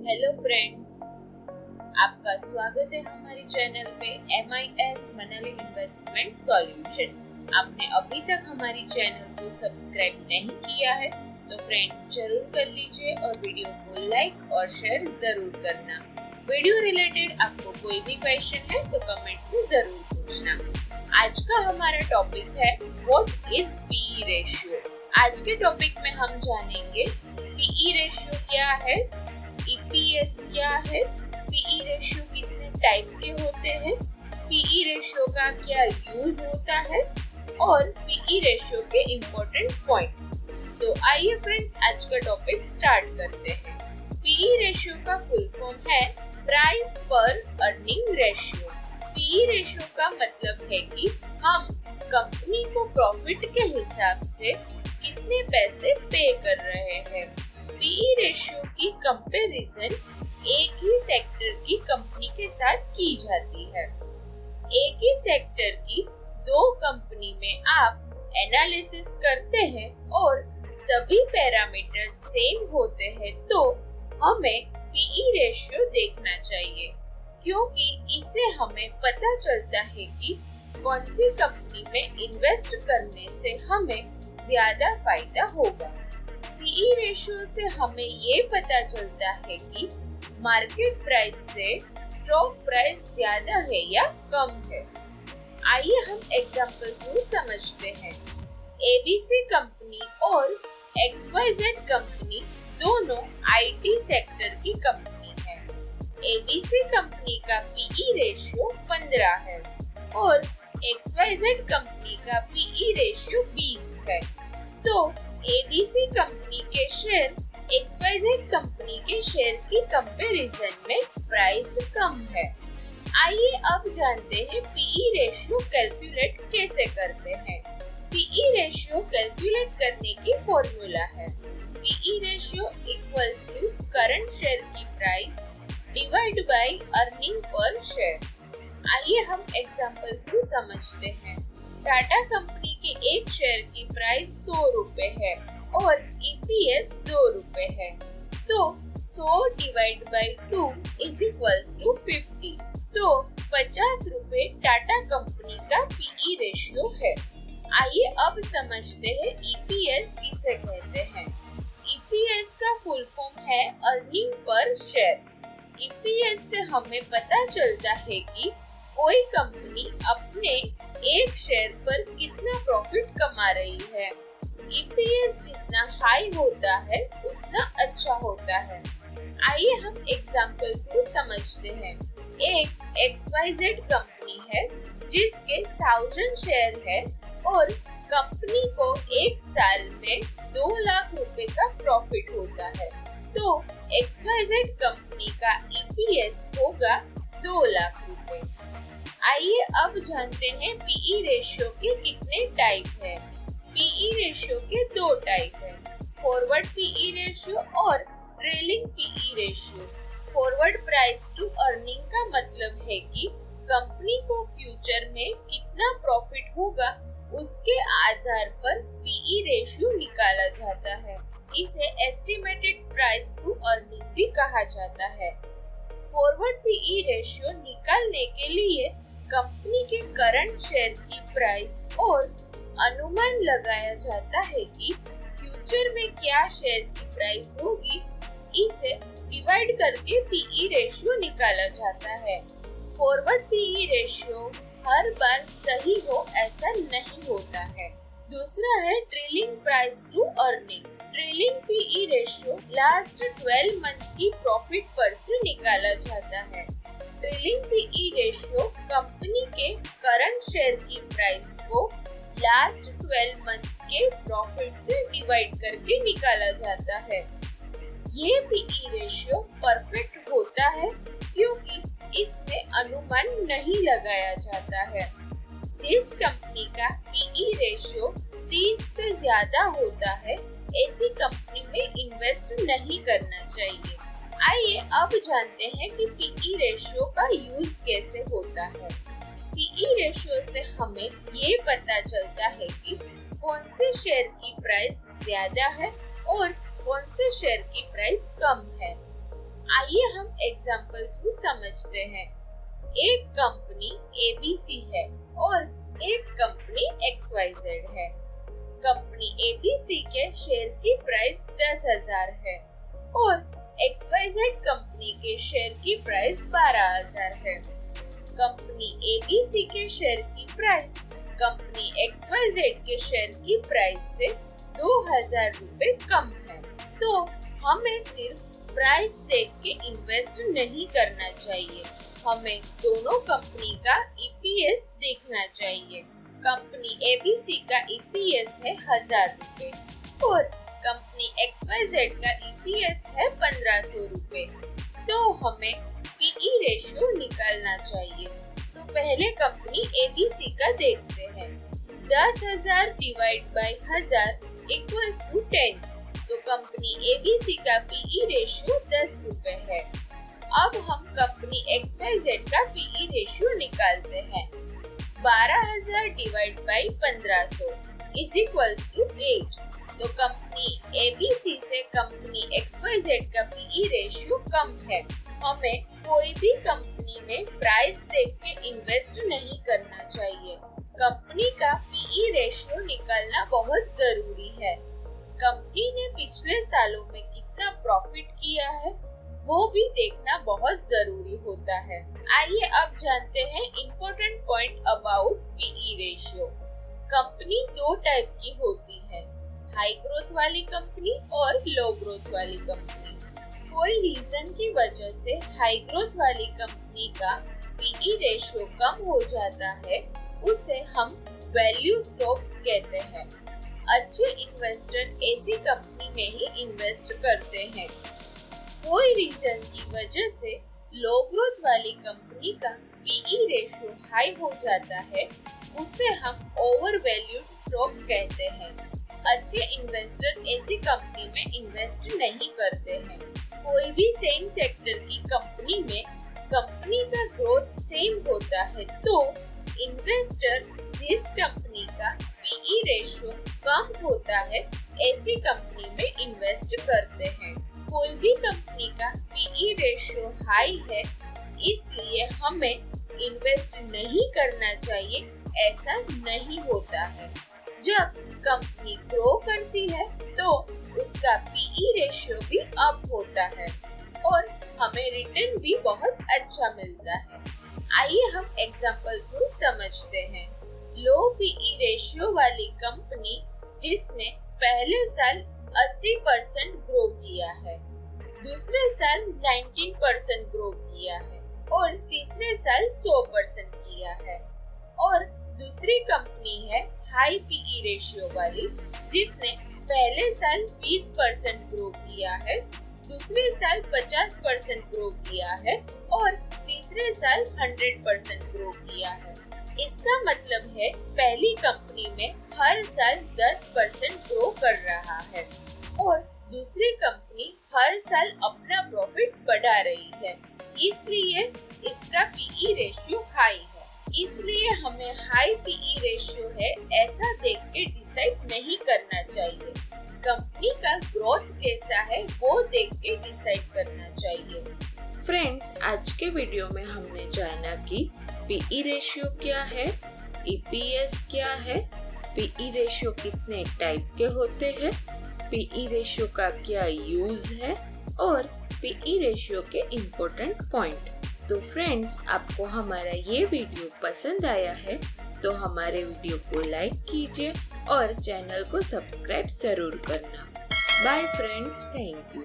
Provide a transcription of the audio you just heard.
Hello friends, आपका स्वागत है हमारे चैनल पे MIS मनाली इन्वेस्टमेंट सॉल्यूशन। आपने अभी तक हमारी चैनल को सब्सक्राइब नहीं किया है तो फ्रेंड्स जरूर कर लीजिए और वीडियो को लाइक और शेयर जरूर करना। वीडियो रिलेटेड आपको कोई भी क्वेश्चन है तो कमेंट में जरूर पूछना। आज का हमारा टॉपिक है व्हाट इज PE रेशियो। आज के टॉपिक में हम जानेंगे PE रेशियो क्या है, EPS क्या है, PE रेशियो कितने टाइप के होते हैं, PE रेशियो का क्या यूज होता है और PE रेशियो के इम्पोर्टेंट पॉइंट। तो आइए फ्रेंड्स आज का टॉपिक स्टार्ट करते हैं। PE रेशियो का फुल फॉर्म है प्राइस पर अर्निंग रेशियो। PE रेशियो का मतलब है कि हम कंपनी को प्रॉफिट के हिसाब से कितने पैसे पे कर रहे हैं। PE रेशियो की कंपैरिजन एक ही सेक्टर की कंपनी के साथ की जाती है। एक ही सेक्टर की दो कंपनी में आप एनालिसिस करते हैं और सभी पैरामीटर सेम होते हैं तो हमें PE रेशियो देखना चाहिए, क्योंकि इससे हमें पता चलता है कि कौन सी कंपनी में इन्वेस्ट करने से हमें ज्यादा फायदा होगा। PE रेशियो से हमें ये पता चलता है कि मार्केट प्राइस से स्टॉक प्राइस ज्यादा है या कम है। आइए हम एग्जांपल थ्रू समझते हैं। ABC कंपनी और XYZ कंपनी दोनों IT सेक्टर की कंपनी है। ABC कंपनी का PE रेशियो 15 है और XYZ कंपनी का PE रेशियो 20 है। तो ABC कंपनी के शेयर XYZ कंपनी के शेयर की कंपैरिजन में प्राइस कम है। आइए अब जानते हैं PE रेशियो कैलकुलेट कैसे करते हैं। PE रेशियो कैलकुलेट करने की फॉर्मूला है PE ratio equals to current share की price divide by earning per share. आइए हम एग्जांपल थ्रू समझते हैं। टाटा कंपनी के एक शेयर की प्राइस 100 रुपए है और EPS 2 रुपए है, तो 100 divide by 2 is equals to 50। तो 50 रुपए टाटा कंपनी का PE रेशियो है। आइए अब समझते हैं EPS किसे कहते हैं। EPS का फुल फॉर्म है अर्निंग पर शेयर। EPS से हमें पता चलता है कि कोई कंपनी अपने एक शेयर पर कितना प्रॉफिट कमा रही है। EPS जितना हाई होता है उतना अच्छा होता है। आइए हम एग्जांपल थ्रू समझते हैं। एक XYZ कंपनी है जिसके 1000 शेयर है और कंपनी को एक साल में 2 लाख रुपए का प्रॉफिट होता है, तो XYZ कंपनी का EPS होगा 2 लाख रुपए। आइए अब जानते हैं PE रेशियो के कितने टाइप है। PE रेशियो के 2 टाइप है, फॉरवर्ड PE रेशियो और trailing PE ratio. Forward price to earning का मतलब है कि कंपनी को फ्यूचर में कितना प्रॉफिट होगा उसके आधार पर PE रेशियो निकाला जाता है। इसे एस्टिमेटेड प्राइस टू अर्निंग भी कहा जाता है। फॉरवर्ड PE रेशियो निकालने के लिए कंपनी के करंट शेयर की प्राइस और अनुमान लगाया जाता है कि फ्यूचर में क्या शेयर की प्राइस होगी, इसे डिवाइड करके PE रेशियो निकाला जाता है। फॉरवर्ड PE रेशियो हर बार सही हो ऐसा नहीं होता है। दूसरा है trailing price to earning. Trailing PE ratio last 12 month की प्रॉफिट पर से निकाला जाता है। ट्रेलिंग PE रेशियो कंपनी के करंट शेयर की प्राइस को लास्ट 12 मंथ के प्रॉफिट से डिवाइड करके निकाला जाता है। ये PE रेशियो परफेक्ट होता है क्योंकि इसमें अनुमान नहीं लगाया जाता है। जिस कंपनी का PE रेशियो 30 से ज्यादा होता है ऐसी कंपनी में इन्वेस्ट नहीं करना चाहिए। आइए अब जानते हैं कि PE रेशियो का यूज कैसे होता है। PE रेशियो से हमें ये पता चलता है कि कौन से शेयर की प्राइस ज्यादा है और कौन से शेयर की प्राइस कम है। आइए हम एग्जाम्पल थ्रू समझते हैं। एक कंपनी ABC है और एक कंपनी XYZ है। कंपनी ABC के शेयर की प्राइस 10,000 है और XYZ कंपनी के शेयर की प्राइस 12,000 है। कंपनी ABC के शेयर की प्राइस कंपनी XYZ के शेयर की प्राइस से 2,000 रुपए कम है। तो हमें सिर्फ प्राइस देख के इन्वेस्ट नहीं करना चाहिए, हमें दोनों कंपनी का EPS देखना चाहिए। कंपनी ABC का EPS है 1,000 रुपए और कंपनी XYZ का EPS है 1,500 रुपए। तो हमें PE रेशियो निकालना चाहिए। तो पहले कंपनी ABC का देखते हैं। 10,000 डिवाइड बाई 1,000 इक्वल्स टू 10। तो कंपनी ABC का PE रेशियो 10 रुपए है। अब हम कंपनी XYZ का PE रेशियो निकालते हैं। 12,000 divide by 1,500 is equals to 8। तो कंपनी ABC से कंपनी XYZ का PE रेशियो कम है। हमें कोई भी कंपनी में प्राइस देख के इन्वेस्ट नहीं करना चाहिए। कंपनी का PE रेशियो निकालना बहुत जरूरी है। कंपनी ने पिछले सालों में कितना प्रॉफिट किया है वो भी देखना बहुत जरूरी होता है। आइए अब जानते हैं important point about PE ratio. Company दो टाइप की होती है, हाई ग्रोथ वाली कंपनी और लो ग्रोथ वाली कंपनी। कोई रीजन की वजह से हाई ग्रोथ वाली कंपनी का PE रेशियो कम हो जाता है, उसे हम वैल्यू स्टॉक कहते हैं। अच्छे इन्वेस्टर ऐसी कंपनी में ही इन्वेस्ट करते हैं। कोई रीजन की वजह से लो ग्रोथ वाली कंपनी का PE रेशियो हाई हो जाता है, उसे हम ओवर वैल्यूड स्टॉक कहते हैं। अच्छे इन्वेस्टर ऐसी कंपनी में इन्वेस्ट नहीं करते हैं। कोई भी सेम सेक्टर की कंपनी में कंपनी का ग्रोथ सेम होता है, तो इन्वेस्टर जिस कंपनी का PE रेशियो कम होता है ऐसी कंपनी में इन्वेस्ट करते हैं। कोई भी कंपनी का PE रेशियो हाई है, इसलिए हमें इन्वेस्ट नहीं करना चाहिए, ऐसा नहीं होता है। जब कंपनी ग्रो करती है तो उसका PE रेशियो भी अप होता है और हमें रिटर्न भी बहुत अच्छा मिलता है। आइए हम एग्जाम्पल थ्रू समझते हैं। लो PE रेशियो वाली कंपनी जिसने पहले साल 80% ग्रो किया है, दूसरे साल 19% ग्रो किया है और तीसरे साल 100% किया है। और दूसरी कंपनी है हाई PE रेशियो वाली जिसने पहले साल 20% ग्रो किया है, दूसरे साल 50% ग्रो किया है और तीसरे साल 100% ग्रो किया है। इसका मतलब है पहली कंपनी में हर साल 10% ग्रो कर रहा है और दूसरी कंपनी हर साल अपना प्रॉफिट बढ़ा रही है, इसलिए इसका PE रेशियो हाई है। इसलिए हमें हाई PE रेशियो है ऐसा देख के डिसाइड नहीं करना चाहिए। कंपनी का ग्रोथ कैसा है वो देख के डिसाइड करना चाहिए। फ्रेंड्स, आज के वीडियो में हमने जाना कि PE रेशियो क्या है, EPS क्या है, PE रेशियो कितने टाइप के होते हैं, PE रेशियो का क्या यूज है और PE रेशियो के इम्पोर्टेंट पॉइंट। तो फ्रेंड्स, आपको हमारा ये वीडियो पसंद आया है तो हमारे वीडियो को लाइक कीजिए और चैनल को सब्सक्राइब जरूर करना। Bye friends, thank you.